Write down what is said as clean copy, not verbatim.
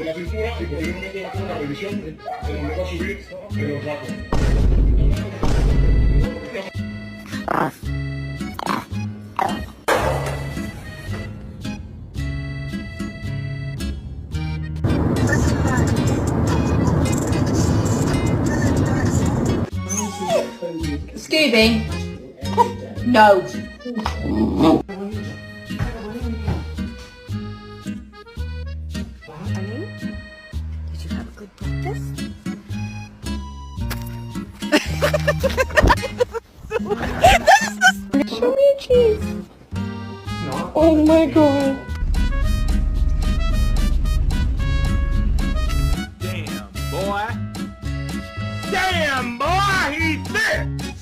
de la cintura y posteriormente va a hacer una revisión de donde va a subir de los datos. Scooby. No. Honey, did you have a good breakfast? Show me your cheese. Oh my god.